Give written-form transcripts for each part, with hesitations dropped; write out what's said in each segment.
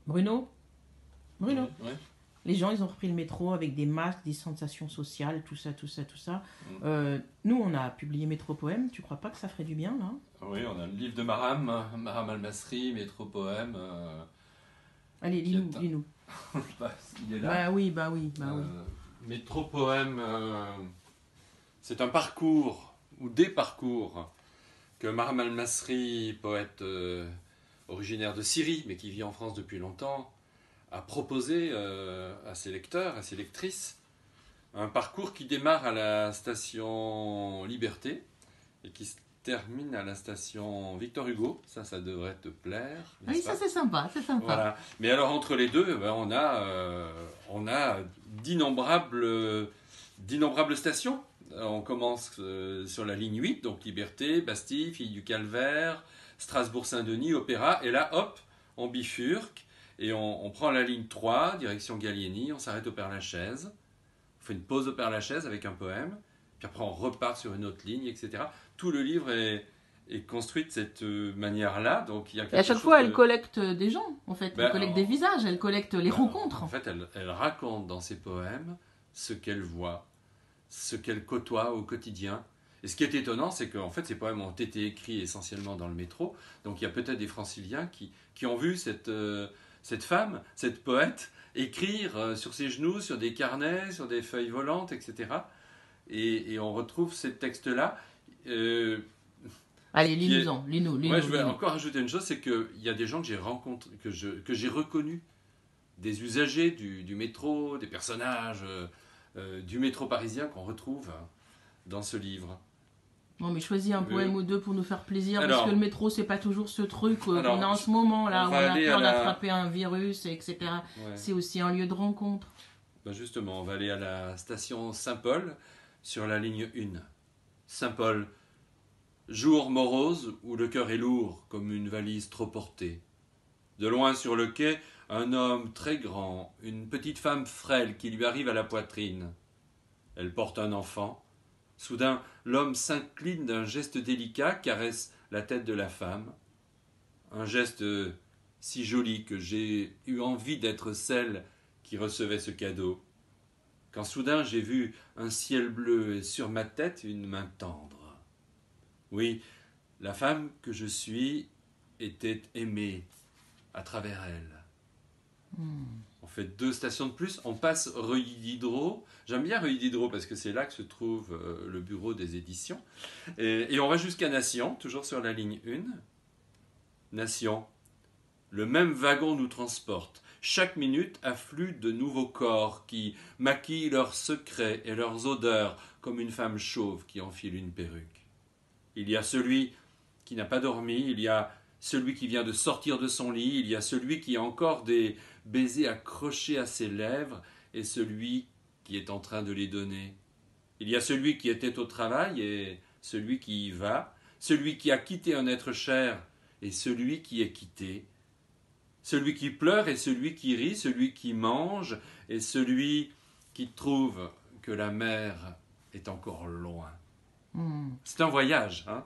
Bruno, Bruno. Ouais. Les gens, ils ont repris le métro avec des masques, des sensations sociales, tout ça, tout ça, tout ça. Mm. Nous, on a publié Métro-Poème. Tu crois pas que ça ferait du bien, là? Oui, on a le livre de Maram Al-Masri, Métro-Poème, Allez, qui est lis-nous, lis-nous. bah, il est là. Bah oui, bah oui, bah oui. Métro-Poème, c'est un parcours, ou des parcours, que Maram Al-Masri, poète originaire de Syrie, mais qui vit en France depuis longtemps, a proposé à ses lecteurs, à ses lectrices, un parcours qui démarre à la station Liberté et qui se termine à la station Victor Hugo. Ça devrait te plaire, Ah oui, n'est-ce ça pas? c'est sympa, c'est sympa. Voilà. Mais alors entre les deux, ben, on a d'innombrables stations. On commence sur la ligne 8, donc Liberté, Bastille, Fille du Calvaire, Strasbourg-Saint-Denis, Opéra, et là, hop, on bifurque, et on prend la ligne 3, direction Gallieni, on s'arrête au Père-Lachaise, on fait une pause au Père-Lachaise avec un poème, puis après on repart sur une autre ligne, etc. Tout le livre est construit de cette manière-là, donc il y a Et à quelque chaque chose fois, de... elle collecte des gens, en fait. Ben, Elle collecte des visages, elle collecte les rencontres. En fait, elle raconte dans ses poèmes ce qu'elle voit, ce qu'elle côtoie au quotidien. Et ce qui est étonnant, c'est qu'en fait, ces poèmes ont été écrits essentiellement dans le métro. Donc il y a peut-être des franciliens qui ont vu cette femme, cette poète, écrire sur ses genoux, sur des carnets, sur des feuilles volantes, etc. Et on retrouve ces textes-là. Allez, qui est- lis-nous-en, lis-nous, Ouais, je vais lis-nous. encore ajouter une chose, c'est qu'il y a des gens que j'ai rencontrés, que j'ai reconnus, des usagers du métro, des personnages du métro parisien qu'on retrouve dans ce livre. Bon, mais choisis un poème ou deux pour nous faire plaisir, Alors- parce que le métro, c'est pas toujours ce truc qu'on Alors, a en ce moment, là, on où va on a aller peur à la- d'attraper un virus, etc. Ouais. C'est aussi un lieu de rencontre. Ben justement, on va aller à la station Saint-Paul sur la ligne 1. Saint-Paul, jour morose où le cœur est lourd comme une valise trop portée. De loin sur le quai, un homme très grand, une petite femme frêle qui lui arrive à la poitrine. Elle porte un enfant. Soudain, l'homme s'incline d'un geste délicat, caresse la tête de la femme. Un geste si joli que j'ai eu envie d'être celle qui recevait ce cadeau. Quand soudain j'ai vu un ciel bleu et sur ma tête une main tendre. Oui, la femme que je suis était aimée à travers elle. On fait 2 stations de plus, on passe Reuilly Diderot. J'aime bien Reuilly Diderot parce que c'est là que se trouve le bureau des éditions. Et on va jusqu'à Nation, toujours sur la ligne 1. Nation. Le même wagon nous transporte. Chaque minute afflue de nouveaux corps qui maquillent leurs secrets et leurs odeurs comme une femme chauve qui enfile une perruque. Il y a celui qui n'a pas dormi, il y a celui qui vient de sortir de son lit, il y a celui qui a encore des baisers accrochés à ses lèvres et celui qui est en train de les donner. Il y a celui qui était au travail et celui qui y va, celui qui a quitté un être cher et celui qui est quitté, celui qui pleure et celui qui rit, celui qui mange et celui qui trouve que la mer est encore loin. C'est un voyage, hein?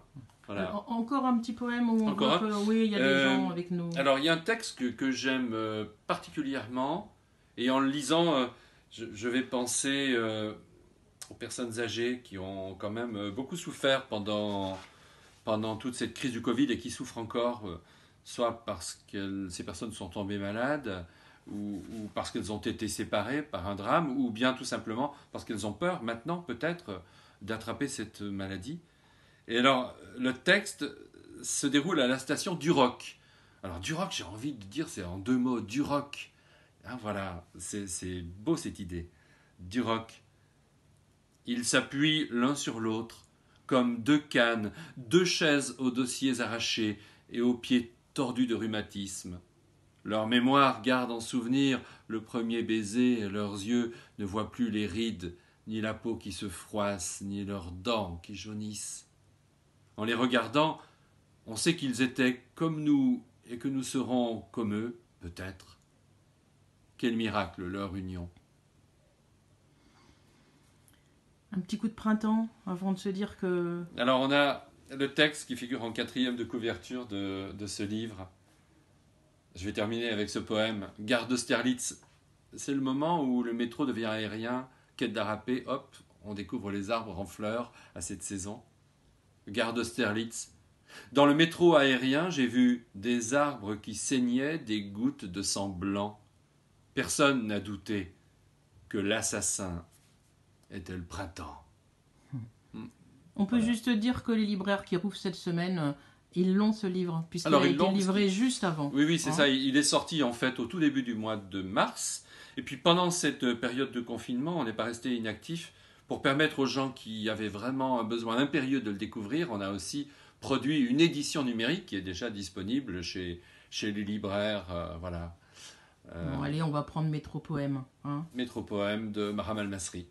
Voilà. Encore un petit poème où on Encore voit que oui, il y a des gens avec nous. Alors, il y a un texte que j'aime particulièrement, et en le lisant, je vais penser aux personnes âgées qui ont quand même beaucoup souffert pendant toute cette crise du Covid et qui souffrent encore, soit parce que ces personnes sont tombées malades, ou parce qu'elles ont été séparées par un drame, ou bien tout simplement parce qu'elles ont peur maintenant peut-être d'attraper cette maladie. Et alors, le texte se déroule à la station Duroc. Alors, Duroc, j'ai envie de dire, c'est en 2 mots, Duroc. Hein, voilà, c'est beau cette idée. Duroc. Ils s'appuient l'un sur l'autre, comme 2 cannes, 2 chaises aux dossiers arrachés et aux pieds tordus de rhumatisme. Leur mémoire garde en souvenir le premier baiser, et leurs yeux ne voient plus les rides, ni la peau qui se froisse, ni leurs dents qui jaunissent. En les regardant, on sait qu'ils étaient comme nous et que nous serons comme eux, peut-être. Quel miracle leur union. Un petit coup de printemps avant de se dire que... Alors on a le texte qui figure en 4e de couverture de ce livre. Je vais terminer avec ce poème. Gare d'Austerlitz, c'est le moment où le métro devient aérien. Quête d'Arapé, hop, on découvre les arbres en fleurs à cette saison. Gare d'Austerlitz. Dans le métro aérien, j'ai vu des arbres qui saignaient des gouttes de sang blanc. Personne n'a douté que l'assassin était le printemps. On peut Voilà. juste dire que les libraires qui rouvrent cette semaine, ils l'ont ce livre, puisqu'il Alors, a ils été l'ont, livré juste avant. Oui, c'est Hein. ça. Il est sorti en fait au tout début du mois de mars. Et puis pendant cette période de confinement, on n'est pas resté inactif. Pour permettre aux gens qui avaient vraiment un besoin impérieux de le découvrir, on a aussi produit une édition numérique qui est déjà disponible chez les libraires. Voilà. Bon, allez, on va prendre Métro Poème. Hein. Métropoème de Mahram Al-Masri.